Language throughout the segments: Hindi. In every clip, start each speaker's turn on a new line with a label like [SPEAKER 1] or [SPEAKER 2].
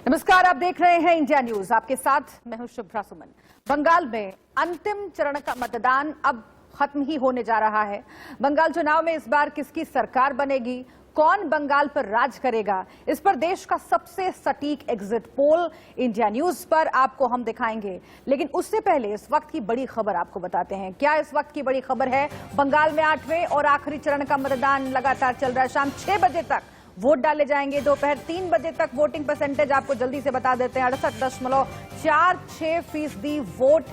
[SPEAKER 1] नमस्कार, आप देख रहे हैं इंडिया न्यूज। आपके साथ मैं हूं शुभ्रा सुमन। बंगाल में अंतिम चरण का मतदान अब खत्म ही होने जा रहा है। बंगाल चुनाव में इस बार किसकी सरकार बनेगी, कौन बंगाल पर राज करेगा, इस पर देश का सबसे सटीक एग्जिट पोल इंडिया न्यूज पर आपको हम दिखाएंगे। लेकिन उससे पहले इस वक्त की बड़ी खबर आपको बताते हैं। क्या इस वक्त की बड़ी खबर है? बंगाल में 8वें और आखिरी चरण का मतदान लगातार चल रहा है। शाम 6 बजे तक वोट डाले जाएंगे। दोपहर 3 बजे तक वोटिंग परसेंटेज आपको जल्दी से बता देते हैं। 68.46% वोट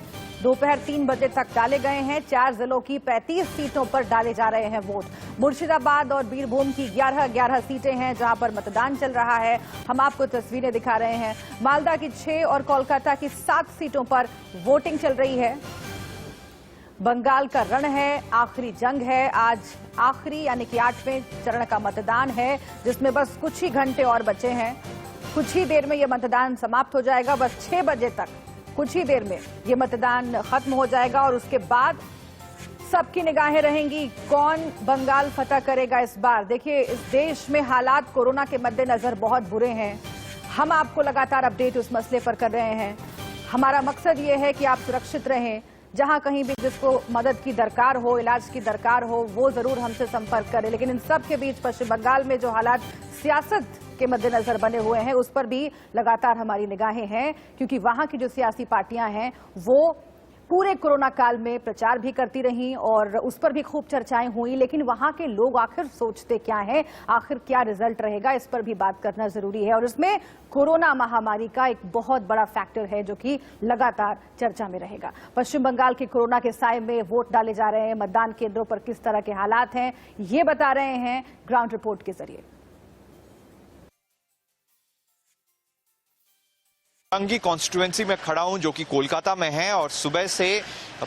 [SPEAKER 1] दोपहर 3 बजे तक डाले गए हैं। 4 जिलों की 35 सीटों पर डाले जा रहे हैं वोट। मुर्शिदाबाद और बीरभूम की 11 सीटें हैं जहां पर मतदान चल रहा है। हम आपको तस्वीरें दिखा रहे हैं। मालदा की 6 और कोलकाता की 7 सीटों पर वोटिंग चल रही है। बंगाल का रण है, आखिरी जंग है। आज आखिरी यानी कि 8वें चरण का मतदान है, जिसमें बस कुछ ही घंटे और बचे हैं। कुछ ही देर में यह मतदान समाप्त हो जाएगा। बस 6 बजे तक कुछ ही देर में यह मतदान खत्म हो जाएगा और उसके बाद सबकी निगाहें रहेंगी कौन बंगाल फतह करेगा इस बार। देखिए, इस देश में हालात कोरोना के मद्देनजर बहुत बुरे हैं। हम आपको लगातार अपडेट उस मसले पर कर रहे हैं। हमारा मकसद ये है कि आप सुरक्षित रहें। जहां कहीं भी जिसको मदद की दरकार हो, इलाज की दरकार हो, वो जरूर हमसे संपर्क करें। लेकिन इन सब के बीच पश्चिम बंगाल में जो हालात सियासत के मद्देनजर बने हुए हैं, उस पर भी लगातार हमारी निगाहें हैं, क्योंकि वहां की जो सियासी पार्टियां हैं वो पूरे कोरोना काल में प्रचार भी करती रहीं और उस पर भी खूब चर्चाएं हुई। लेकिन वहां के लोग आखिर सोचते क्या हैं, आखिर क्या रिजल्ट रहेगा, इस पर भी बात करना जरूरी है। और इसमें कोरोना महामारी का एक बहुत बड़ा फैक्टर है जो कि लगातार चर्चा में रहेगा। पश्चिम बंगाल के कोरोना के साए में वोट डाले जा रहे हैं। मतदान केंद्रों पर किस तरह के हालात हैं, ये बता रहे हैं ग्राउंड रिपोर्ट के जरिए।
[SPEAKER 2] अंगी कॉन्स्टिट्यूएंसी में खड़ा हूं जो कि कोलकाता में है और सुबह से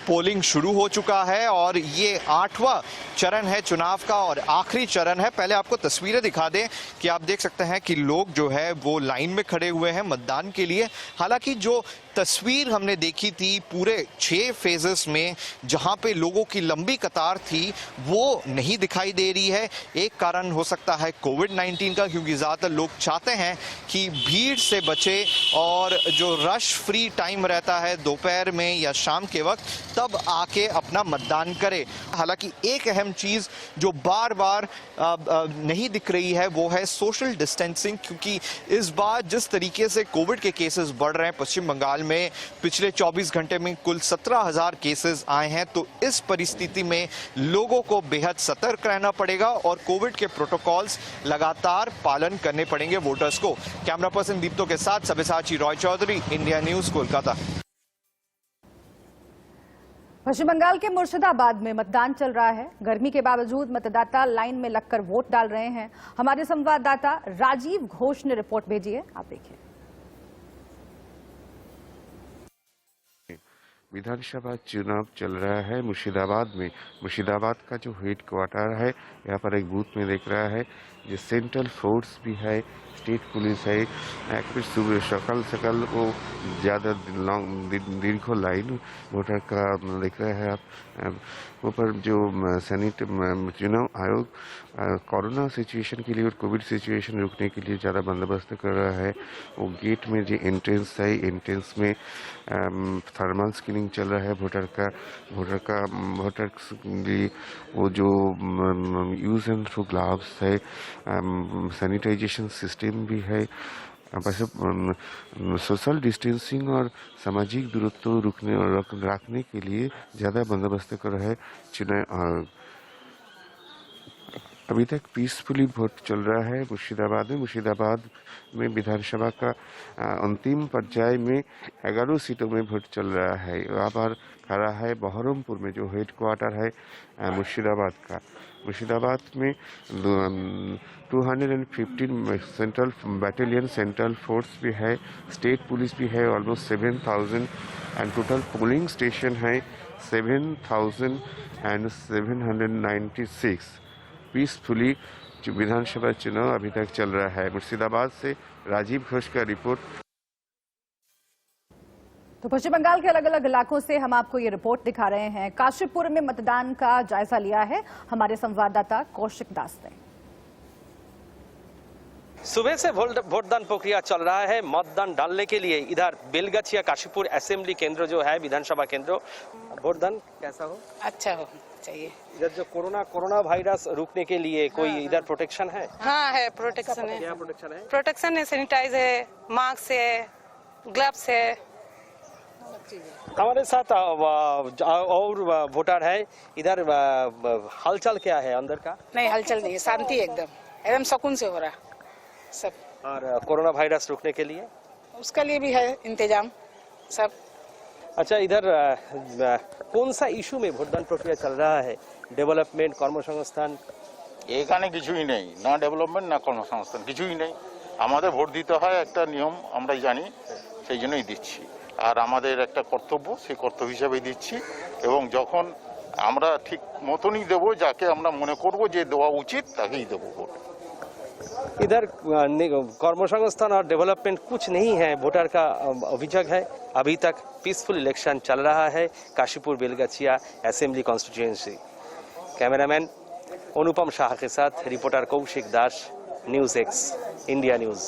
[SPEAKER 2] पोलिंग शुरू हो चुका है और ये 8वां चरण है चुनाव का और आखिरी चरण है। पहले आपको तस्वीरें दिखा दें कि आप देख सकते हैं कि लोग जो है वो लाइन में खड़े हुए हैं मतदान के लिए। हालांकि जो तस्वीर हमने देखी थी पूरे 6 फेजेस में जहां पे लोगों की लंबी कतार थी वो नहीं दिखाई दे रही है। एक कारण हो सकता है कोविड-19 का, क्योंकि ज्यादातर लोग चाहते हैं कि भीड़ से बचे और जो रश फ्री टाइम रहता है दोपहर में या शाम के वक्त, तब आके अपना मतदान करे। हालांकि एक अहम चीज जो बार बार नहीं दिख रही है वो है सोशल डिस्टेंसिंग, क्योंकि इस बार जिस तरीके से कोविड के केसेस बढ़ रहे हैं पश्चिम बंगाल में, पिछले 24 घंटे में कुल 17,000 केसेस आए हैं। तो इस परिस्थिति में लोगों को बेहद सतर्क रहना पड़ेगा और कोविड के प्रोटोकॉल्स लगातार पालन करने पड़ेंगे वोटर्स को। कैमरा पर्सन दीप्तो के साथ सब्यसाची रॉय चौधरी, इंडिया न्यूज, कोलकाता।
[SPEAKER 1] पश्चिम बंगाल के मुर्शिदाबाद में मतदान चल रहा है। गर्मी के बावजूद मतदाता लाइन में लगकर वोट डाल रहे हैं। हमारे संवाददाता राजीव घोष ने रिपोर्ट भेजी है, आप देखिए।
[SPEAKER 3] विधानसभा चुनाव चल रहा है मुर्शिदाबाद में। मुर्शिदाबाद का जो हेड क्वार्टर है, यहाँ पर एक बूथ में देख रहा है जो सेंट्रल फोर्स भी है, स्टेट पुलिस है। फिर सुबह सकाल वो ज़्यादा दीर्घ लाइन वोटर का देख रहे हैं आप। ऊपर जो चुनाव आयोग कोरोना सिचुएशन के लिए और कोविड सिचुएशन रोकने के लिए ज़्यादा बंदोबस्त कर रहा है। वो गेट में जो एंट्रेंस है, एंट्रेंस में थर्मल स्क्रीनिंग चल रहा है वोटर के लिए वो जो यूज एंड थ्रू ग्लव्स है, सैनिटाइजेशन सिस्टम भी है। बस सोशल डिस्टेंसिंग और सामाजिक दूरत्व रखने के लिए ज़्यादा बंदोबस्त कर रहा है चुनाव आयोग। अभी तक पीसफुली वोट चल रहा है मुर्शिदाबाद में। मुर्शिदाबाद में विधानसभा का अंतिम पर्याय में 11 सीटों में वोट चल रहा है। यहाँ पर खड़ा है बहरमपुर में जो हेड क्वार्टर है मुर्शिदाबाद का। मुर्शिदाबाद में 215 सेंट्रल बैटालियन सेंट्रल फोर्स भी है, स्टेट पुलिस भी है, almost 7,000 and total polling station है 7,796। पीसफुली जो विधानसभा चुनाव अभी तक चल रहा है। मुर्शिदाबाद से राजीव घोष का रिपोर्ट।
[SPEAKER 1] तो पश्चिम बंगाल के अलग अलग इलाकों से हम आपको ये रिपोर्ट दिखा रहे हैं। काशीपुर में मतदान का जायजा लिया है हमारे संवाददाता कौशिक दास ने।
[SPEAKER 4] सुबह से वोटदान प्रक्रिया चल रहा है। मतदान डालने के लिए इधर बेलगाछिया काशीपुर असेंबली केंद्र जो है, विधानसभा केंद्र, वोटदान कैसा हो?
[SPEAKER 5] अच्छा हो चाहिए।
[SPEAKER 4] इधर जो कोरोना वायरस रोकने के लिए कोई इधर प्रोटेक्शन है?
[SPEAKER 5] हाँ है, प्रोटेक्शन है।
[SPEAKER 4] क्या प्रोटेक्शन है?
[SPEAKER 5] प्रोटेक्शन है, सैनिटाइज है, मास्क है, ग्लव्स है।
[SPEAKER 4] हमारे साथ और वोटर है इधर। हलचल क्या है अंदर का?
[SPEAKER 5] नहीं, हलचल नहीं है, शांति एकदम सुकून से हो रहा सब।
[SPEAKER 4] और कोरोना वायरस रोकने के लिए
[SPEAKER 5] उसका लिए भी है इंतजाम सब।
[SPEAKER 4] अच्छा, इधर कौन सा इशू में वोटदान प्रक्रिया चल रहा है? डेवलपमेंट, কর্মসংস্থান?
[SPEAKER 6] এখানে কিছুই নেই, না ডেভেলপমেন্ট না কর্মসংস্থান, কিছুই নেই। আমাদের ভোট দিতে হয়, একটা নিয়ম আমরাই জানি, সেই জন্যই দিচ্ছি। আর আমাদের একটা কর্তব্য, সেই কর্তব্য হিসাবেই দিচ্ছি। এবং যখন আমরা ঠিক মতনই দেব, যাকে আমরা মনে করব যে দেওয়া উচিত তাকেই দেব ভোট।
[SPEAKER 4] इधर কর্মসংস্থান और डेवलपमेंट कुछ नहीं है, वोटर का अभियोग है। अभी तक पीसफुल इलेक्शन चल रहा है Kashipur Belgachia assembly constituency. Cameraman Anupam Shah के साथ reporter Kaushik Das, news X, India news.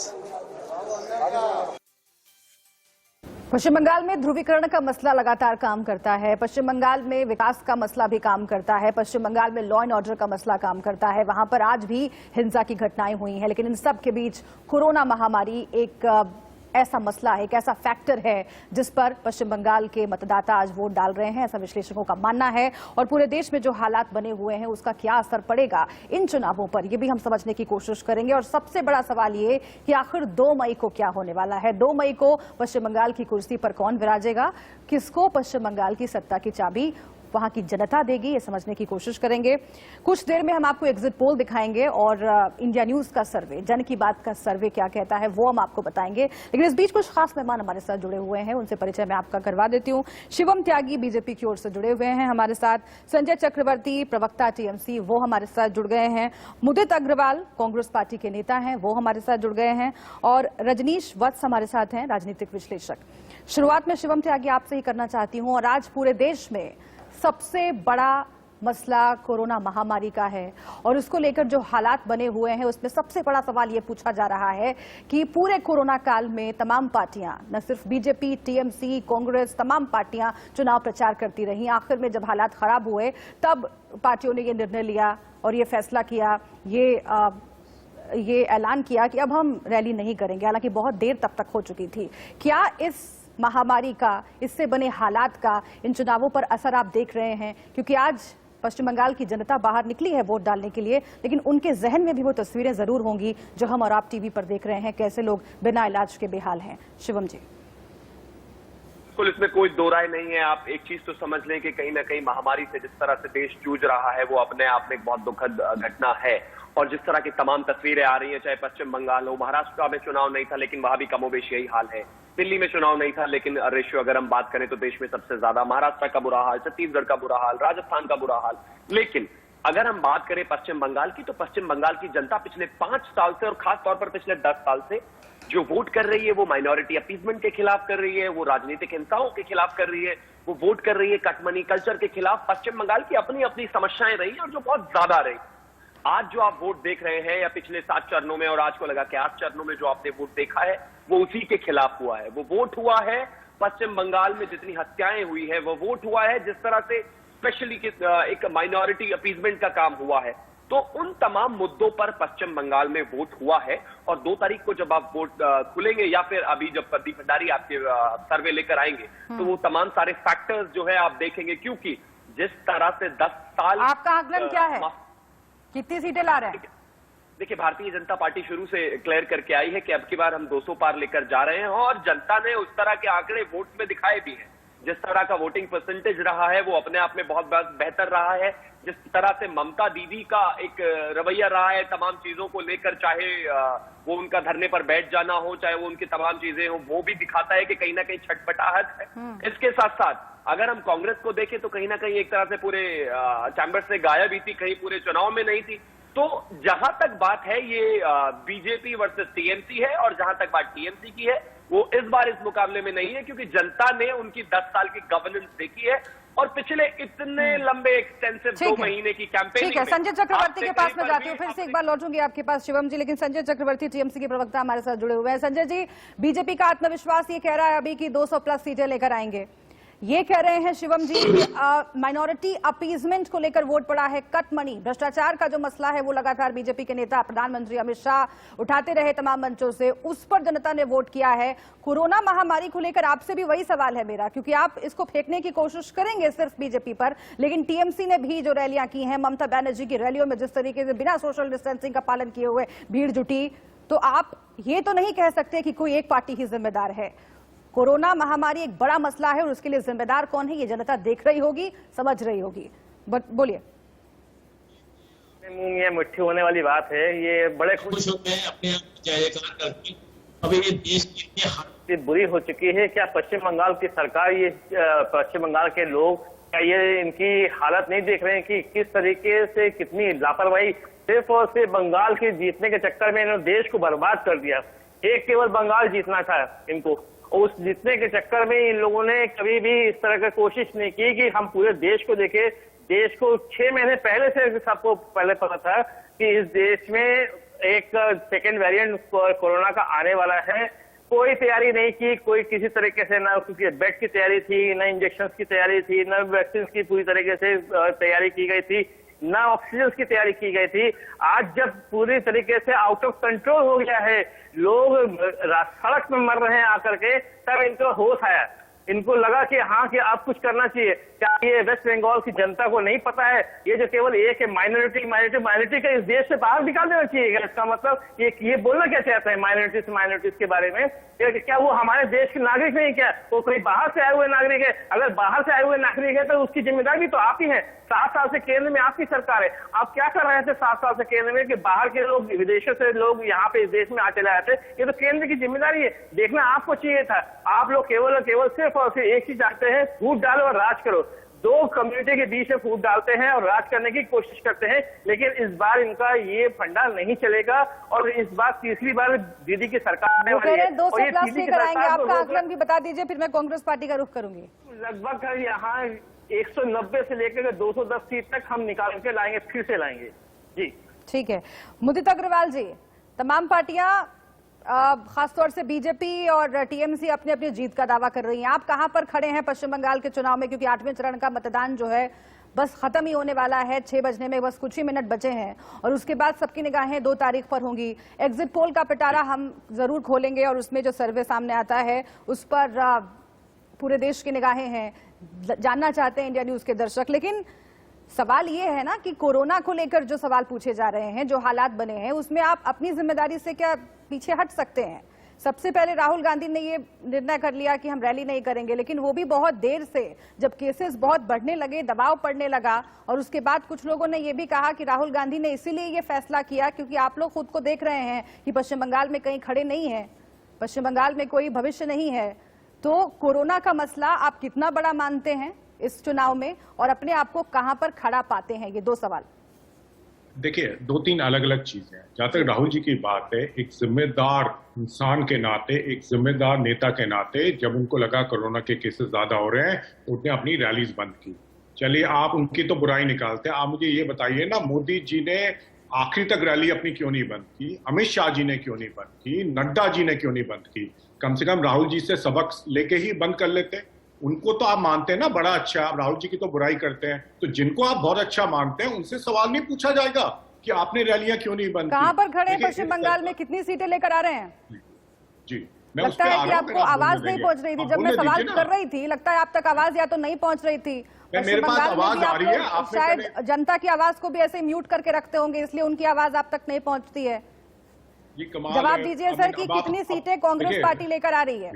[SPEAKER 1] Paschim Bangal में ध्रुवीकरण का मसला लगातार काम करता है। पश्चिम बंगाल में विकास का मसला भी काम करता है। पश्चिम बंगाल में लॉ एंड ऑर्डर का मसला काम करता है। वहां पर आज भी हिंसा की घटनाएं हुई हैं, लेकिन इन सब के बीच कोरोना महामारी एक ऐसा मसला है, एक ऐसा फैक्टर है जिस पर पश्चिम बंगाल के मतदाता आज वोट डाल रहे हैं, ऐसा विश्लेषकों का मानना है। और पूरे देश में जो हालात बने हुए हैं उसका क्या असर पड़ेगा इन चुनावों पर, ये भी हम समझने की कोशिश करेंगे। और सबसे बड़ा सवाल ये कि आखिर 2 मई को क्या होने वाला है। 2 मई को पश्चिम बंगाल की कुर्सी पर कौन विराजेगा, किसको पश्चिम बंगाल की सत्ता की चाबी वहां की जनता देगी, ये समझने की कोशिश करेंगे। कुछ देर में हम आपको एग्जिट पोल दिखाएंगे और इंडिया न्यूज का सर्वे, जन की बात का सर्वे क्या कहता है वो हम आपको बताएंगे। लेकिन इस बीच कुछ खास मेहमान हमारे साथ जुड़े हुए हैं, उनसे परिचय मैं आपका करवा देती हूँ। शिवम त्यागी बीजेपी की ओर से जुड़े हुए हैं हमारे साथ। संजय चक्रवर्ती प्रवक्ता टीएमसी, वो हमारे साथ जुड़ गए हैं। मुदित अग्रवाल कांग्रेस पार्टी के नेता हैं, वो हमारे साथ जुड़ गए हैं। और रजनीश वत्स हमारे साथ हैं, राजनीतिक विश्लेषक। शुरुआत में शिवम त्यागी आपसे ही करना चाहती हूँ। और आज पूरे देश में सबसे बड़ा मसला कोरोना महामारी का है और उसको लेकर जो हालात बने हुए हैं उसमें सबसे बड़ा सवाल ये पूछा जा रहा है कि पूरे कोरोना काल में तमाम पार्टियां, न सिर्फ बीजेपी, टीएमसी, कांग्रेस, तमाम पार्टियां चुनाव प्रचार करती रही। आखिर में जब हालात खराब हुए तब पार्टियों ने ये निर्णय लिया और ये फैसला किया, ये ऐलान किया कि अब हम रैली नहीं करेंगे। हालांकि बहुत देर तक हो चुकी थी। क्या इस महामारी का, इससे बने हालात का इन चुनावों पर असर आप देख रहे हैं? क्योंकि आज पश्चिम बंगाल की जनता बाहर निकली है वोट डालने के लिए, लेकिन उनके जहन में भी वो तस्वीरें जरूर होंगी जो हम और आप टीवी पर देख रहे हैं, कैसे लोग बिना इलाज के बेहाल हैं। शिवम जी।
[SPEAKER 7] बिल्कुल, इसमें कोई दो राय नहीं है। आप एक चीज तो समझ लें कि कहीं ना कहीं महामारी से जिस तरह से देश जूझ रहा है वो अपने आप में एक बहुत दुखद घटना है। और जिस तरह की तमाम तस्वीरें आ रही हैं, चाहे पश्चिम बंगाल हो, महाराष्ट्र में चुनाव नहीं था लेकिन वहां भी कमोबेश यही हाल है। दिल्ली में चुनाव नहीं था लेकिन रेशियो अगर हम बात करें तो देश में सबसे ज्यादा महाराष्ट्र का बुरा हाल, छत्तीसगढ़ का बुरा हाल, राजस्थान का बुरा हाल। लेकिन अगर हम बात करें पश्चिम बंगाल की, तो पश्चिम बंगाल की जनता पिछले 5 साल से और खास तौर पर पिछले 10 साल से जो वोट कर रही है वो माइनॉरिटी अपीजमेंट के खिलाफ कर रही है, वो राजनीतिक हिंसाओं के खिलाफ कर रही है, वो वोट कर रही है कटमनी कल्चर के खिलाफ। पश्चिम बंगाल की अपनी अपनी समस्याएं रही और जो बहुत ज्यादा रही। आज जो आप वोट देख रहे हैं या पिछले 7 चरणों में और आज को लगा कि 8 चरणों में जो आपने वोट देखा है वो उसी के खिलाफ हुआ है। वो वोट हुआ है पश्चिम बंगाल में जितनी हत्याएं हुई है, वो वोट हुआ है जिस तरह से स्पेशली एक माइनॉरिटी अपीजमेंट का काम हुआ है। तो उन तमाम मुद्दों पर पश्चिम बंगाल में वोट हुआ है। और 2 तारीख को जब आप वोट खुलेंगे या फिर अभी जब प्रदीप भंडारी आपके सर्वे लेकर आएंगे तो वो तमाम सारे फैक्टर्स जो है आप देखेंगे। क्योंकि जिस तरह से 10 साल,
[SPEAKER 1] आपका आकलन क्या है, कितनी सीटें ला रहे हैं?
[SPEAKER 7] देखिए, भारतीय जनता पार्टी शुरू से क्लियर करके आई है कि अब की बार हम 200 पार लेकर जा रहे हैं और जनता ने उस तरह के आंकड़े वोट में दिखाए भी हैं। जिस तरह का वोटिंग परसेंटेज रहा है वो अपने आप में बहुत बेहतर रहा है। जिस तरह से ममता दीदी का एक रवैया रहा है तमाम चीजों को लेकर, चाहे वो उनका धरने पर बैठ जाना हो, चाहे वो उनकी तमाम चीजें हो, वो भी दिखाता है कि कहीं ना कहीं छटपटाहट है। इसके साथ साथ अगर हम कांग्रेस को देखें तो कहीं ना कहीं एक तरह से पूरे चैम्बर से गायब ही थी, कहीं पूरे चुनाव में नहीं थी। तो जहां तक बात है ये बीजेपी वर्सेस टीएमसी है और जहां तक बात टीएमसी की है वो इस बार इस मुकाबले में नहीं है, क्योंकि जनता ने उनकी 10 साल की गवर्नेंस देखी है और पिछले इतने लंबे एक्सटेंसिव 2 महीने की कैंपेनिंग।
[SPEAKER 1] ठीक है, संजय चक्रवर्ती के पास में जाती हूँ, फिर से एक बार लौटूंगी आपके पास शिवम जी, लेकिन संजय चक्रवर्ती टीएमसी के प्रवक्ता हमारे साथ जुड़े हुए हैं। संजय जी, बीजेपी का आत्मविश्वास ये कह रहा है अभी कि 200+ सीटें लेकर आएंगे। ये कह रहे हैं शिवम जी माइनॉरिटी अपीजमेंट को लेकर वोट पड़ा है, कट मनी, भ्रष्टाचार का जो मसला है वो लगातार बीजेपी के नेता प्रधानमंत्री अमित शाह उठाते रहे तमाम मंचों से, उस पर जनता ने वोट किया है। कोरोना महामारी को लेकर आपसे भी वही सवाल है मेरा, क्योंकि आप इसको फेंकने की कोशिश करेंगे सिर्फ बीजेपी पर, लेकिन टीएमसी ने भी जो रैलियां की हैं, ममता बनर्जी की रैलियों में जिस तरीके से बिना सोशल डिस्टेंसिंग का पालन किए हुए भीड़ जुटी, तो आप ये तो नहीं कह सकते कि कोई एक पार्टी ही जिम्मेदार है। कोरोना महामारी एक बड़ा मसला है और उसके लिए जिम्मेदार कौन है ये जनता देख रही होगी, समझ रही होगी। बोलिए।
[SPEAKER 8] मुंह में मुट्ठी होने वाली बात है, ये बड़े खुश होते हैं अपने आप जयकार करके। अभी ये देश की इतनी हालत बुरी हो चुकी है, क्या पश्चिम बंगाल की सरकार, ये पश्चिम बंगाल के लोग क्या ये इनकी हालत नहीं देख रहे हैं कि किस तरीके से कितनी लापरवाही, सिर्फ और सिर्फ बंगाल के जीतने के चक्कर में इन्होंने देश को बर्बाद कर दिया। एक केवल बंगाल जीतना था इनको, उस जीतने के चक्कर में इन लोगों ने कभी भी इस तरह की कोशिश नहीं की कि हम पूरे देश को देखें। देश को 6 महीने पहले से सबको पहले पता था कि इस देश में एक सेकेंड वेरिएंट कोरोना का आने वाला है। कोई तैयारी नहीं की, कोई किसी तरीके से, ना क्योंकि बेड की तैयारी थी, ना इंजेक्शन की तैयारी थी, ना वैक्सीन की पूरी तरीके से तैयारी की गई थी, ना ऑक्सीजन की तैयारी की गई थी। आज जब पूरी तरीके से आउट ऑफ कंट्रोल हो गया है, लोग सड़क में मर रहे हैं आकर के, तब इनको होश आया, इनको लगा कि हाँ कि आप कुछ करना चाहिए। क्या ये वेस्ट बंगाल की जनता को नहीं पता है ये जो केवल एक है माइनॉरिटी का इस देश से बाहर निकाल देना चाहिए? इसका मतलब ये बोलना क्या चाहते हैं माइनॉरिटीज के बारे में? क्या वो हमारे देश के नागरिक नहीं? क्या वो कोई बाहर से आए हुए नागरिक है? अगर बाहर से आए हुए नागरिक है तो उसकी जिम्मेदारी भी तो आप ही है। 7 साल से केंद्र में आपकी सरकार है, आप क्या कर रहे थे 7 साल से केंद्र में कि बाहर के लोग, विदेशों से लोग यहाँ पे इस देश में आ चले आए थे? ये तो केंद्र की जिम्मेदारी है, देखना आपको चाहिए था। आप लोग केवल सिर्फ और सिर्फ एक ही चाहते हैं, फूट डालो और राज करो। 2 कम्युनिटी के बीच में फूट डालते हैं और राज करने की कोशिश करते हैं, लेकिन इस बार इनका ये फंडा नहीं चलेगा। और इस बार तीसरी बार दीदी की सरकार आने वाली है।
[SPEAKER 1] 200+ लेकर आएंगे, आपका आकलन भी बता दीजिए, फिर मैं कांग्रेस पार्टी का रुख करूंगी।
[SPEAKER 8] लगभग यहाँ 190 से लेकर 210 सीट तक हम निकाल के लाएंगे, फिर से लाएंगे जी।
[SPEAKER 1] ठीक है मुदित अग्रवाल जी, तमाम पार्टियां खासतौर से बीजेपी और टीएमसी अपनी अपनी जीत का दावा कर रही हैं। आप कहां पर खड़े हैं पश्चिम बंगाल के चुनाव में, क्योंकि 8वें चरण का मतदान जो है बस खत्म ही होने वाला है, 6 बजने में बस कुछ ही मिनट बचे हैं और उसके बाद सबकी निगाहें 2 तारीख पर होंगी। एग्जिट पोल का पिटारा हम जरूर खोलेंगे और उसमें जो सर्वे सामने आता है उस पर पूरे देश की निगाहें हैं, जानना चाहते हैं इंडिया न्यूज के दर्शक। लेकिन सवाल ये है ना कि कोरोना को लेकर जो सवाल पूछे जा रहे हैं, जो हालात बने हैं, उसमें आप अपनी जिम्मेदारी से क्या पीछे हट सकते हैं? सबसे पहले राहुल गांधी ने ये निर्णय कर लिया कि हम रैली नहीं करेंगे, लेकिन वो भी बहुत देर से, जब केसेस बहुत बढ़ने लगे, दबाव पड़ने लगा, और उसके बाद कुछ लोगों ने ये भी कहा कि राहुल गांधी ने इसीलिए ये फैसला किया क्योंकि आप लोग खुद को देख रहे हैं कि पश्चिम बंगाल में कहीं खड़े नहीं है, पश्चिम बंगाल में कोई भविष्य नहीं है। तो कोरोना का मसला आप कितना बड़ा मानते हैं इस चुनाव में और अपने आप को कहां पर खड़ा पाते हैं? ये 2 सवाल।
[SPEAKER 9] देखिए 2-3 अलग अलग चीजें हैं। जहां तक राहुल जी की बात है, एक जिम्मेदार इंसान के नाते, एक जिम्मेदार नेता के नाते, जब उनको लगा कोरोना के केसेस ज्यादा हो रहे हैं तो उन्होंने अपनी रैलीज बंद की। चलिए आप उनकी तो बुराई निकालते हैं, आप मुझे ये बताइए ना, मोदी जी ने आखिरी तक रैली अपनी क्यों नहीं बंद की? अमित शाह जी ने क्यों नहीं बंद की? नड्डा जी ने क्यों नहीं बंद की? कम से कम राहुल जी से सबक लेके ही बंद कर लेते। उनको तो आप मानते हैं ना बड़ा अच्छा, आप राहुल जी की तो बुराई करते हैं, तो जिनको आप बहुत अच्छा मानते हैं उनसे सवाल नहीं पूछा जाएगा कि आपने रैलियां क्यों नहीं बंद की?
[SPEAKER 1] कहां पर खड़े हैं पश्चिम बंगाल में, कितनी सीटें लेकर आ रहे हैं?
[SPEAKER 9] जी
[SPEAKER 1] लगता है कि आपको आवाज नहीं पहुंच रही थी जब मैं सवाल कर रही थी, लगता है आप तक आवाज या तो नहीं पहुंच रही थी।
[SPEAKER 9] मेरे पास आवाज आ रही है,
[SPEAKER 1] शायद जनता की आवाज को भी ऐसे म्यूट करके रखते होंगे, इसलिए उनकी आवाज आप तक नहीं पहुंचती है। जवाब दीजिए सर कि कितनी सीटें कांग्रेस पार्टी लेकर आ रही है?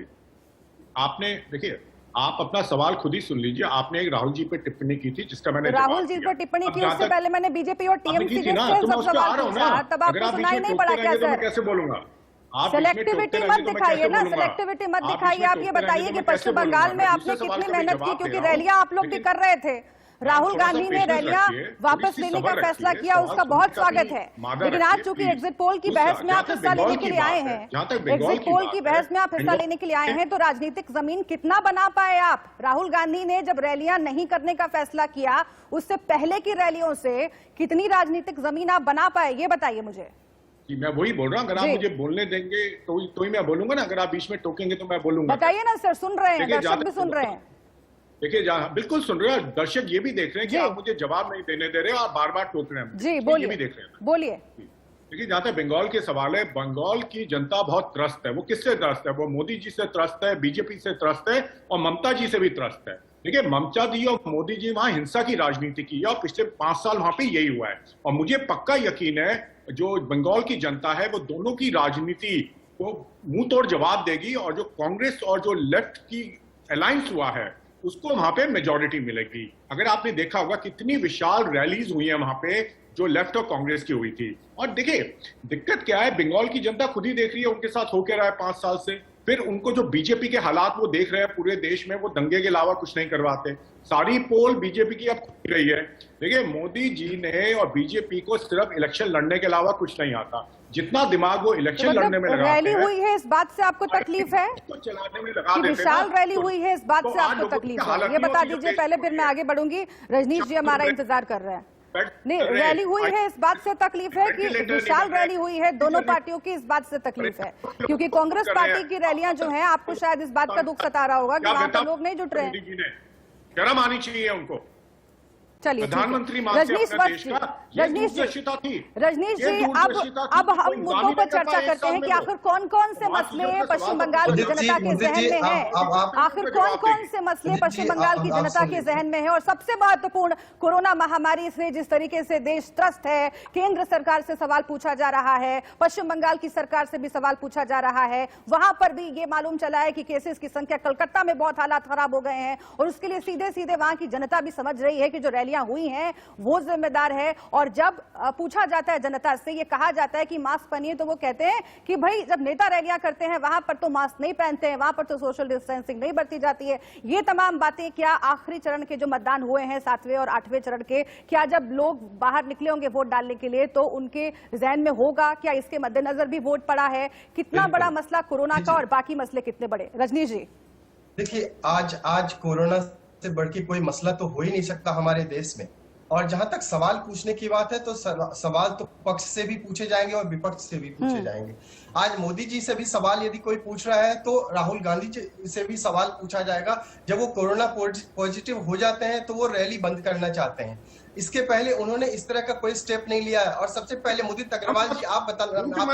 [SPEAKER 9] आपने देखिए, आप अपना सवाल खुद ही सुन लीजिए। आपने एक राहुल जी पे टिप्पणी की थी जिसका मैंने
[SPEAKER 1] राहुल जी पर टिप्पणी की, उससे पहले मैंने बीजेपी और टीएमसी के सब सवाल पूछा, तब आपको सुनाई नहीं पड़ा क्या सर?
[SPEAKER 9] कैसे बोलूंगा?
[SPEAKER 1] सेलेक्टिविटी मत दिखाइए ना, सेलेक्टिविटी मत दिखाइए। आप ये बताइए कि पश्चिम बंगाल में आपने कितनी मेहनत की, क्योंकि रैलियां आप लोग भी कर रहे थे, राहुल गांधी ने रैलियां वापस लेने का फैसला किया, उसका बहुत स्वागत है। लेकिन आज चूंकि एग्जिट पोल की बहस में आप हिस्सा लेने के लिए आए हैं, एग्जिट पोल की बहस में आप हिस्सा लेने के लिए आए हैं, तो राजनीतिक जमीन कितना बना पाए आप? राहुल गांधी ने जब रैलियां नहीं करने का फैसला किया, उससे पहले की रैलियों से कितनी राजनीतिक जमीन आप बना पाए, ये बताइए मुझे।
[SPEAKER 9] कि मैं वही बोल रहा हूँ, अगर आप मुझे बोलने देंगे तो ही मैं बोलूंगा ना, अगर आप बीच में टोकेंगे तो मैं बोलूंगा।
[SPEAKER 1] बताइए ना सर, सुन रहे हैं, दर्शक भी सुन रहे हैं।
[SPEAKER 9] देखिए, बिल्कुल सुन रहे हैं, दर्शक ये भी देख रहे हैं कि आप मुझे जवाब नहीं देने दे रहे और बार बार टोक रहे हैं।
[SPEAKER 1] जी बोलिए,
[SPEAKER 9] ये भी देख रहे हैं।
[SPEAKER 1] बोलिए।
[SPEAKER 9] देखिए, जहां तक बंगाल के सवाल है, बंगाल की जनता बहुत त्रस्त है। वो किससे त्रस्त है? वो मोदी जी से त्रस्त है, बीजेपी से त्रस्त है और ममता जी से भी त्रस्त है। देखिए, ममता जी और मोदी जी वहां हिंसा की राजनीति की है और पिछले 5 साल वहां पे यही हुआ है। और मुझे पक्का यकीन है जो बंगाल की जनता है वो दोनों की राजनीति को मुंह तोड़ जवाब देगी और जो कांग्रेस और जो लेफ्ट की अलायंस हुआ है उसको वहां पे मेजॉरिटी मिलेगी। अगर आपने देखा होगा कितनी विशाल रैलीज हुई है वहां पे जो लेफ्ट और कांग्रेस की हुई थी। और देखिए, दिक्कत क्या है, बंगाल की जनता खुद ही देख रही है उनके साथ हो क्या रहा है 5 साल से। फिर उनको जो बीजेपी के हालात वो देख रहे हैं पूरे देश में, वो दंगे के अलावा कुछ नहीं करवाते। सारी पोल बीजेपी की अब खुल रही है। देखिए, मोदी जी ने और बीजेपी को सिर्फ इलेक्शन लड़ने के अलावा कुछ नहीं आता। जितना दिमाग वो इलेक्शन लड़ने में लगाते हैं।
[SPEAKER 1] रैली हुई है, इस बात से आपको तकलीफ है?
[SPEAKER 9] चलाने में लगा देते हैं।
[SPEAKER 1] विशाल रैली हुई है, इस बात से आपको तकलीफ है? ये बता दीजिए पहले, फिर मैं आगे बढ़ूंगी। रजनीश जी हमारा इंतजार कर रहे हैं। नहीं, रैली हुई है, इस बात से तकलीफ है कि विशाल रैली हुई है? दोनों पार्टियों की इस बात से तकलीफ है, क्योंकि कांग्रेस पार्टी की रैलियां जो हैं, आपको शायद इस बात का दुख सता रहा होगा कि वहां पर लोग नहीं जुट रहे हैं।
[SPEAKER 9] शर्म आनी चाहिए उनको।
[SPEAKER 1] चलिए,
[SPEAKER 9] प्रधानमंत्री
[SPEAKER 1] रजनीश जी, अब हम मुद्दों पर चर्चा करते हैं कि आखिर कौन कौन से मसले पश्चिम बंगाल की जनता के जहन में है। आखिर कौन कौन से मसले पश्चिम बंगाल की जनता के जहन में है? और सबसे महत्वपूर्ण, कोरोना महामारी से जिस तरीके से देश त्रस्त है, केंद्र सरकार से सवाल पूछा जा रहा है, पश्चिम बंगाल की सरकार से भी सवाल पूछा जा रहा है। वहां पर भी ये मालूम चला है कि केसेस की संख्या, कलकत्ता में बहुत हालात खराब हो गए हैं और उसके लिए सीधे सीधे वहां की जनता भी समझ रही है कि जो रैलियां हुई हैं वो जिम्मेदार है। और जब पूछा जाता है जनता से, ये कहा जाता है कि मास्क पहनिए, तो वो कहते हैं कि भाई जब नेता रैलियां करते हैं वहां पर तो मास्क नहीं पहनते हैं, वहां पर तो सोशल डिस्टेंसिंग नहीं बरती जाती है। ये तमाम बातें क्या आखिरी चरण के जो मतदान हुए हैं 7वें और 8वें चरण के, क्या जब लोग बाहर निकले होंगे वोट डालने के लिए तो उनके जहन में होगा? क्या इसके मद्देनजर भी वोट पड़ा है? कितना बड़ा मसला कोरोना का और बाकी मसले कितने बड़े? रजनीश जी,
[SPEAKER 10] देखिए, आज कोरोना से बढ़ के कोई मसला तो हो ही नहीं सकता हमारे देश में। और जहां तक सवाल पूछने की बात है तो सवाल तो पक्ष से भी पूछे जाएंगे और विपक्ष से भी पूछे जाएंगे। आज मोदी जी से भी सवाल यदि कोई पूछ रहा है तो राहुल गांधी जी से भी सवाल पूछा जाएगा। जब वो कोरोना पॉजिटिव हो जाते हैं तो वो रैली बंद करना चाहते हैं। इसके पहले उन्होंने इस तरह का कोई स्टेप नहीं लिया है। और सबसे पहले मुदित अग्रवाल जी, आप बताना चाहता हूँ,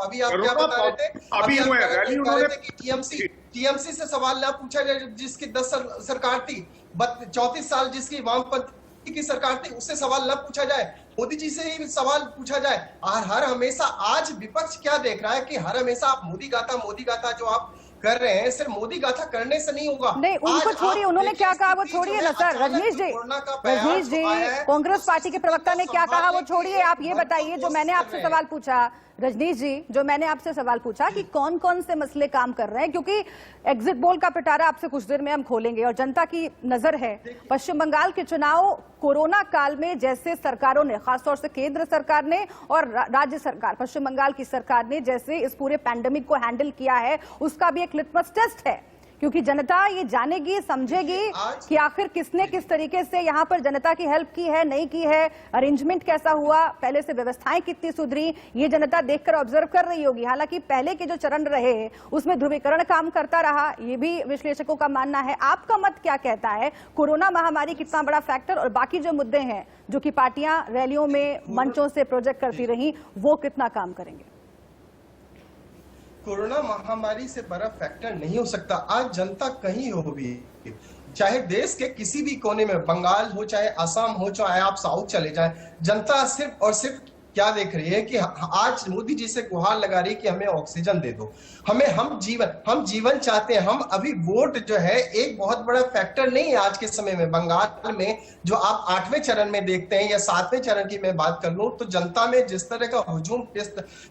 [SPEAKER 10] अभी आप क्या बता रहे थे? अभी आप कह रहे थे कि टीएमसी से सवाल ना पूछा जाए, जिसकी 10 सरकार थी, 34 साल जिसकी वामपंथी की सरकार थी, उससे सवाल न पूछा जाए, मोदी जी से ही सवाल पूछा जाए। और हर हमेशा आज विपक्ष क्या देख रहा है कि हर हमेशा आप मोदी गाथा जो आप कर रहे हैं, सिर्फ मोदी गाथा करने से नहीं होगा।
[SPEAKER 1] नहीं, उनको छोड़िए, उन्होंने क्या कहा वो छोड़िए ना सर। रजनीश जी, कांग्रेस पार्टी के प्रवक्ता ने क्या कहा वो छोड़िए, आप ये बताइए जो मैंने आपसे सवाल पूछा। रजनीश जी, जो मैंने आपसे सवाल पूछा कि कौन कौन से मसले काम कर रहे हैं, क्योंकि एग्जिट पोल का पिटारा आपसे कुछ देर में हम खोलेंगे और जनता की नजर है। पश्चिम बंगाल के चुनाव कोरोना काल में जैसे सरकारों ने, खासतौर से केंद्र सरकार ने और राज्य सरकार, पश्चिम बंगाल की सरकार ने जैसे इस पूरे पैंडेमिक को हैंडल किया है, उसका भी एक लिटमस टेस्ट है। क्योंकि जनता ये जानेगी, समझेगी कि आखिर किसने किस तरीके से यहाँ पर जनता की हेल्प की है, नहीं की है, अरेंजमेंट कैसा हुआ, पहले से व्यवस्थाएं कितनी सुधरी, ये जनता देखकर ऑब्जर्व कर रही होगी। हालांकि पहले के जो चरण रहे उसमें ध्रुवीकरण काम करता रहा, ये भी विश्लेषकों का मानना है। आपका मत क्या कहता है? कोरोना महामारी कितना बड़ा फैक्टर और बाकी जो मुद्दे हैं जो कि पार्टियां रैलियों में मंचों से प्रोजेक्ट करती रही, वो कितना काम करेंगे?
[SPEAKER 10] कोरोना महामारी से बड़ा फैक्टर नहीं हो सकता। आज जनता कहीं हो भी, चाहे देश के किसी भी कोने में, बंगाल हो चाहे असम हो चाहे आप साउथ चले जाएं, जनता सिर्फ और सिर्फ क्या देख रही है कि आज मोदी जी से गुहार लगा रही है कि हमें ऑक्सीजन दे दो, हम जीवन चाहते हैं। हम अभी वोट जो है एक बहुत बड़ा फैक्टर नहीं है आज के समय में। बंगाल में जो आप 8वें चरण में देखते हैं या 7वें चरण की मैं बात कर लूं, तो जनता में जिस तरह का हुजूम,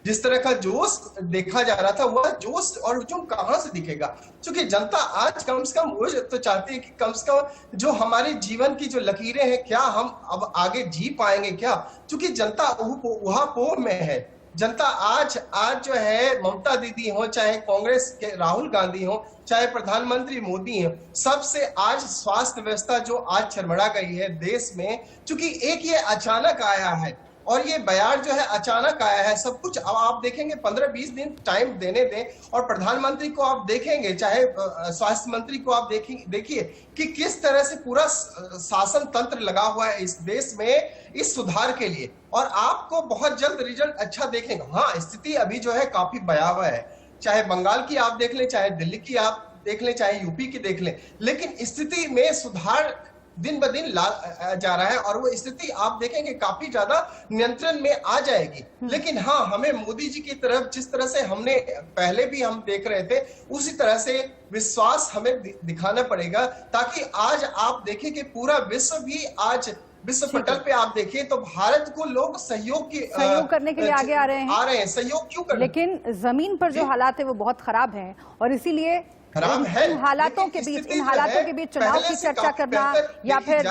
[SPEAKER 10] जिस तरह का जोश देखा जा रहा था, वह जोश और हुजूम कहां से दिखेगा? क्योंकि जनता आज कम से कम वो तो चाहती है कि कम से कम जो हमारे जीवन की जो लकीरें हैं, क्या हम अब आगे जी पाएंगे क्या? क्योंकि जनता उहापोह में है। जनता आज जो है ममता दीदी हो, चाहे कांग्रेस के राहुल गांधी हो, चाहे प्रधानमंत्री मोदी हो, सबसे आज स्वास्थ्य व्यवस्था जो आज चरमरा गई है देश में, क्योंकि एक ये अचानक आया है और ये बयार जो है अचानक आया है। सब कुछ अब आप देखेंगे 15-20 दिन टाइम देने दें, और प्रधानमंत्री को आप देखेंगे, चाहे स्वास्थ्य मंत्री को आप देखिए कि किस तरह से पूरा शासन तंत्र लगा हुआ है इस देश में इस सुधार के लिए, और आपको बहुत जल्द रिजल्ट अच्छा देखेंगे। हाँ, स्थिति अभी जो है काफी भयावह है, चाहे बंगाल की आप देख लें, चाहे दिल्ली की आप देख लें, चाहे यूपी की देख लें, लेकिन स्थिति में सुधार दिन ब दिन जा रहा है और वो स्थिति आप देखेंगे काफी ज्यादा नियंत्रण में आ जाएगी। लेकिन हाँ, हमें मोदी जी की तरफ जिस तरह से हमने पहले भी हम देख रहे थे, उसी तरह से विश्वास हमें दिखाना पड़ेगा, ताकि आज आप देखें कि पूरा विश्व भी आज विश्व पटल पे आप देखिए तो भारत को लोग सहयोग
[SPEAKER 1] करने के लिए आगे आ रहे हैं।
[SPEAKER 10] सहयोग क्यों कर?
[SPEAKER 1] लेकिन जमीन पर जो हालात है वो बहुत खराब हैं, और इसीलिए इन हालातों के बीच चुनाव की चर्चा करना या फिर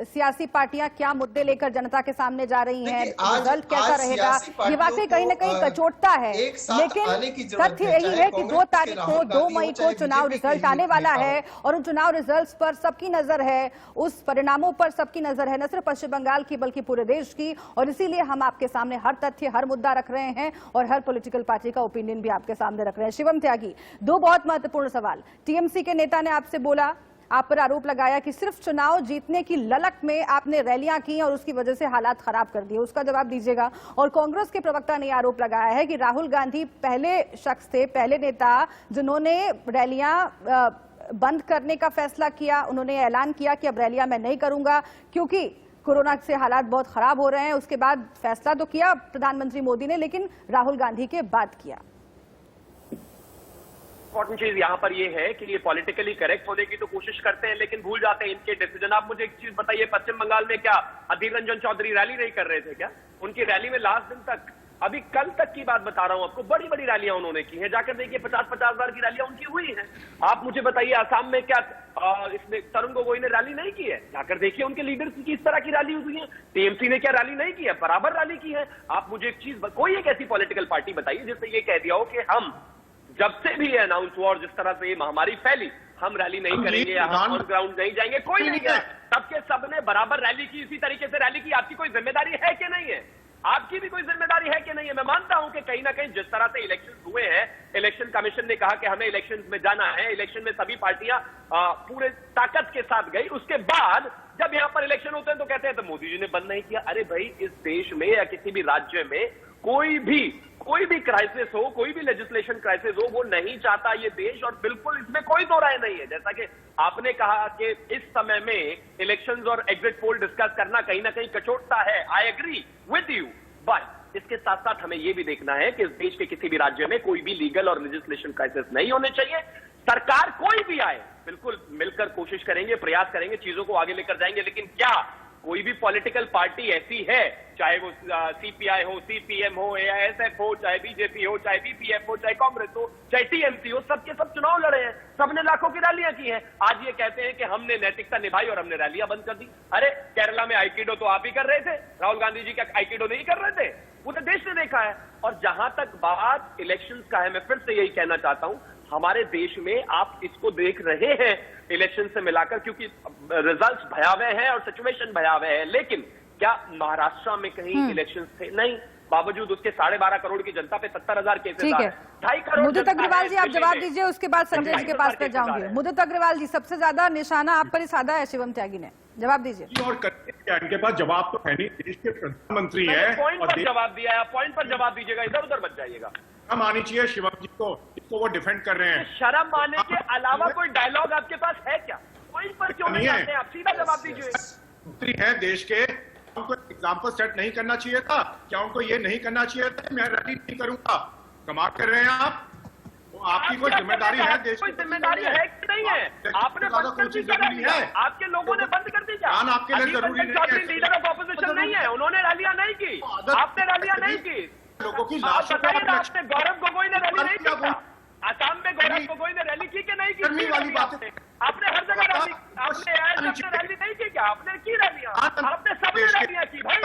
[SPEAKER 1] सियासी पार्टियां क्या मुद्दे लेकर जनता के सामने जा रही हैं, रिजल्ट कैसा रहेगा, ये वाकई कहीं न कहीं कचोटता है। लेकिन तथ्य यही है कि 2 तारीख को 2 मई को चुनाव रिजल्ट आने वाला है, और उन चुनाव रिजल्ट पर सबकी नजर है, उस परिणामों पर सबकी नजर है, न सिर्फ पश्चिम बंगाल की बल्कि पूरे देश की। और इसीलिए हम आपके सामने हर तथ्य, हर मुद्दा रख रहे हैं और हर पॉलिटिकल पार्टी का ओपिनियन भी आपके सामने रख रहे हैं। शिवम त्यागी, 2 बहुत महत्वपूर्ण सवाल। टीएमसी के नेता ने आपसे बोला, आप पर आरोप लगाया कि सिर्फ चुनाव जीतने की ललक में आपने रैलियां की और उसकी वजह से हालात खराब कर दिए, उसका जवाब दीजिएगा। और कांग्रेस के प्रवक्ता ने आरोप लगाया है कि राहुल गांधी पहले शख्स थे, पहले नेता जिन्होंने रैलियां बंद करने का फैसला किया। उन्होंने ऐलान किया कि अब रैलियां मैं नहीं करूंगा क्योंकि कोरोना से हालात बहुत खराब हो रहे हैं। उसके बाद फैसला तो किया प्रधानमंत्री मोदी ने, लेकिन राहुल गांधी के बाद किया।
[SPEAKER 7] इंपॉर्टेंट चीज यहाँ पर ये है कि ये पॉलिटिकली करेक्ट होने की तो कोशिश करते हैं, लेकिन भूल जाते हैं इनके डिसीजन। आप मुझे एक चीज बताइए, पश्चिम बंगाल में क्या अधीर रंजन चौधरी रैली नहीं कर रहे थे क्या? उनकी रैली में लास्ट दिन तक, अभी कल तक की बात बता रहा हूं आपको, बड़ी बड़ी रैलियां उन्होंने की हैं। जाकर देखिए 50-50 हजार की रैलियां उनकी हुई हैं। आप मुझे बताइए असम में क्या इसमें तरुण गोगोई ने रैली नहीं की है? जाकर देखिए उनके लीडर्स की किस तरह की रैली हुई है। टीएमसी ने क्या रैली नहीं की है? बराबर रैली की है। आप मुझे एक चीज, कोई एक ऐसी पॉलिटिकल पार्टी बताइए जिसने ये कह दिया हो कि हम जब से भी अनाउंस हुआ और जिस तरह से ये महामारी फैली, हम रैली नहीं करेंगे, हम ऑन ग्राउंड नहीं जाएंगे। कोई नहीं गया, सबके सबने बराबर रैली की, इसी तरीके से रैली की। आपकी कोई जिम्मेदारी है कि नहीं है? आपकी भी कोई जिम्मेदारी है कि नहीं है? मैं मानता हूं कि कहीं ना कहीं जिस तरह से इलेक्शन हुए हैं, इलेक्शन कमीशन ने कहा कि हमें इलेक्शन में जाना है, इलेक्शन में सभी पार्टियां पूरे ताकत के साथ गई। उसके बाद जब यहां पर इलेक्शन होते हैं तो कहते हैं तो मोदी जी ने बंद नहीं किया। अरे भाई, इस देश में या किसी भी राज्य में कोई भी क्राइसिस हो, कोई भी लेजिस्लेशन क्राइसिस हो, वो नहीं चाहता ये देश, और बिल्कुल इसमें कोई दो राय नहीं है। जैसा कि आपने कहा कि इस समय में इलेक्शंस और एग्जिट पोल डिस्कस करना कहीं ना कहीं कचोटता है, I agree with you, but इसके साथ साथ हमें यह भी देखना है कि इस देश के किसी भी राज्य में कोई भी लीगल और लेजिस्लेशन क्राइसिस नहीं होने चाहिए। सरकार कोई भी आए, बिल्कुल मिलकर कोशिश करेंगे, प्रयास करेंगे, चीजों को आगे लेकर जाएंगे। लेकिन क्या कोई भी पॉलिटिकल पार्टी ऐसी है, चाहे वो सीपीआई हो, सीपीएम हो, एआईएसएफ हो, चाहे बीजेपी हो, चाहे बीपीएफ हो, चाहे कांग्रेस हो, चाहे टीएमसी हो, सबके सब चुनाव लड़े हैं, सबने लाखों की रैलियां की हैं। आज ये कहते हैं कि हमने नैतिकता निभाई और हमने रैलियां बंद कर दी। अरे केरला में आइकिडो तो आप ही कर रहे थे, राहुल गांधी जी क्या आइकिडो नहीं कर रहे थे? पूरे देश ने देखा है। और जहां तक बात इलेक्शंस का है, मैं फिर से यही कहना चाहता हूं, हमारे देश में आप इसको देख रहे हैं इलेक्शन से मिलाकर, क्योंकि रिजल्ट्स भयावह हैं और सिचुएशन भयावह है। लेकिन क्या महाराष्ट्र में कहीं इलेक्शंस थे? नहीं। बावजूद उसके 12.5 करोड़ की जनता पे 70,000 केसेस आए। 2.5 करोड़।
[SPEAKER 1] मुदित अग्रवाल जी, आप जवाब दीजिए, उसके बाद संजय जी के पास पे जाऊंगी। मुदित अग्रवाल जी, सबसे ज्यादा निशाना आप पर ही साधा है शिवम त्यागी ने, जवाब दीजिए।
[SPEAKER 9] और इनके पास जवाब तो है नहीं, देश के प्रधानमंत्री है।
[SPEAKER 7] पॉइंट पर जवाब दिया है, पॉइंट पर जवाब दीजिएगा, इधर उधर मत जाइएगा।
[SPEAKER 9] शर्म आनी चाहिए शिवम जी को, इसको वो डिफेंड कर रहे हैं।
[SPEAKER 7] शर्म आने के अलावा कोई डायलॉग आपके पास है क्या? पॉइंट पर क्यों नहीं आते आप? सीधा जवाब दीजिए।
[SPEAKER 9] मंत्री है देश के, उनको एग्जाम्पल सेट नहीं करना चाहिए था? क्या उनको ये नहीं करना चाहिए था मैं रैली नहीं करूंगा? कमाल कर रहे हैं आप। आपकी कोई जिम्मेदारी है? देश
[SPEAKER 7] कोई जिम्मेदारी है कि नहीं है? आपने बंद कर दी
[SPEAKER 9] जरूरी है?
[SPEAKER 7] आपके लोगों ने बंद कर दी क्या?
[SPEAKER 9] आपके लिए जरूरी नहीं है?
[SPEAKER 7] लीडर ऑफ ऑपोजिशन नहीं है, उन्होंने रैलियां नहीं की, आपने रैलियां नहीं की।
[SPEAKER 9] लोगों की
[SPEAKER 7] आप बताइए ना, आपने गौरव गोगोई ने रैली नहीं की? आसाम में गौरव गोगोई ने रैली की कि नहीं की?
[SPEAKER 9] वाली बात है।
[SPEAKER 7] आपने हर जगह रैली, आपने रैली नहीं की क्या? आपने की रैलियां? आपने सबने रैलियां की भाई।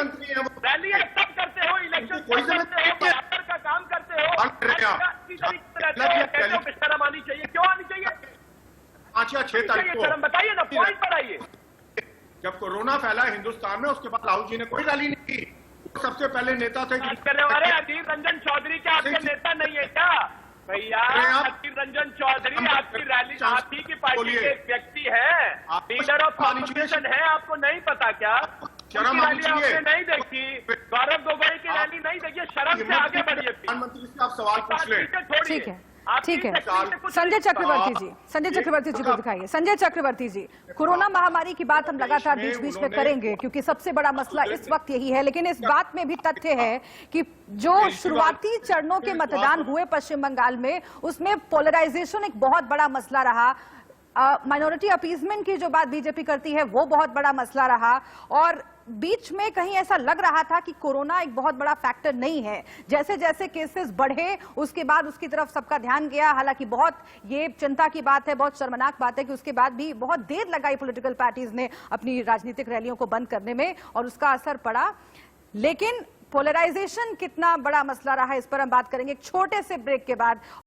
[SPEAKER 7] रैलियां सब करते हो, इलेक्शन करते हो, बराबर का काम करते हो, शर्म आनी चाहिए। क्यों आनी चाहिए?
[SPEAKER 9] 5 या 6 तारीख को
[SPEAKER 7] शर्म बताइए ना, पॉइंट पर आइए।
[SPEAKER 9] जब कोरोना फैला हिंदुस्तान में, उसके बाद राहुल जी ने कोई रैली नहीं की। सबसे पहले नेता थे।
[SPEAKER 7] अरे अधीर रंजन चौधरी क्या आपके नेता नहीं है क्या भैया? अधीर रंजन चौधरी आपकी रैली, आप ही की पार्टी के एक व्यक्ति है, लीडर ऑफ ऑपोजिशन है, आपको नहीं पता क्या?
[SPEAKER 9] शर्म आनी चाहिए।
[SPEAKER 7] आपने नहीं देखी, गौरव गोगोई की रैली नहीं देखी, शर्म से आगे बढ़िए।
[SPEAKER 9] प्रधानमंत्री से आप सवाल पूछ लें।
[SPEAKER 1] ठीक है, ठीक है। संजय चक्रवर्ती जी, संजय चक्रवर्ती जी को दिखाइए। संजय चक्रवर्ती जी, कोरोना महामारी की बात हम लगातार बीच बीच में करेंगे क्योंकि सबसे बड़ा मसला इस वक्त यही है, लेकिन इस बात में भी तथ्य है कि जो शुरुआती चरणों के मतदान हुए पश्चिम बंगाल में, उसमें पोलराइजेशन एक बहुत बड़ा मसला रहा। माइनॉरिटी अपीजमेंट की जो बात बीजेपी करती है वो बहुत बड़ा मसला रहा, और बीच में कहीं ऐसा लग रहा था कि कोरोना एक बहुत बड़ा फैक्टर नहीं है। जैसे जैसे केसेस बढ़े उसके बाद उसकी तरफ सबका ध्यान गया। हालांकि बहुत ये चिंता की बात है, बहुत शर्मनाक बात है कि उसके बाद भी बहुत देर लगाई पॉलिटिकल पार्टीज ने अपनी राजनीतिक रैलियों को बंद करने में, और उसका असर पड़ा। लेकिन पोलराइजेशन कितना बड़ा मसला रहा, इस पर हम बात करेंगे एक छोटे से ब्रेक के बाद।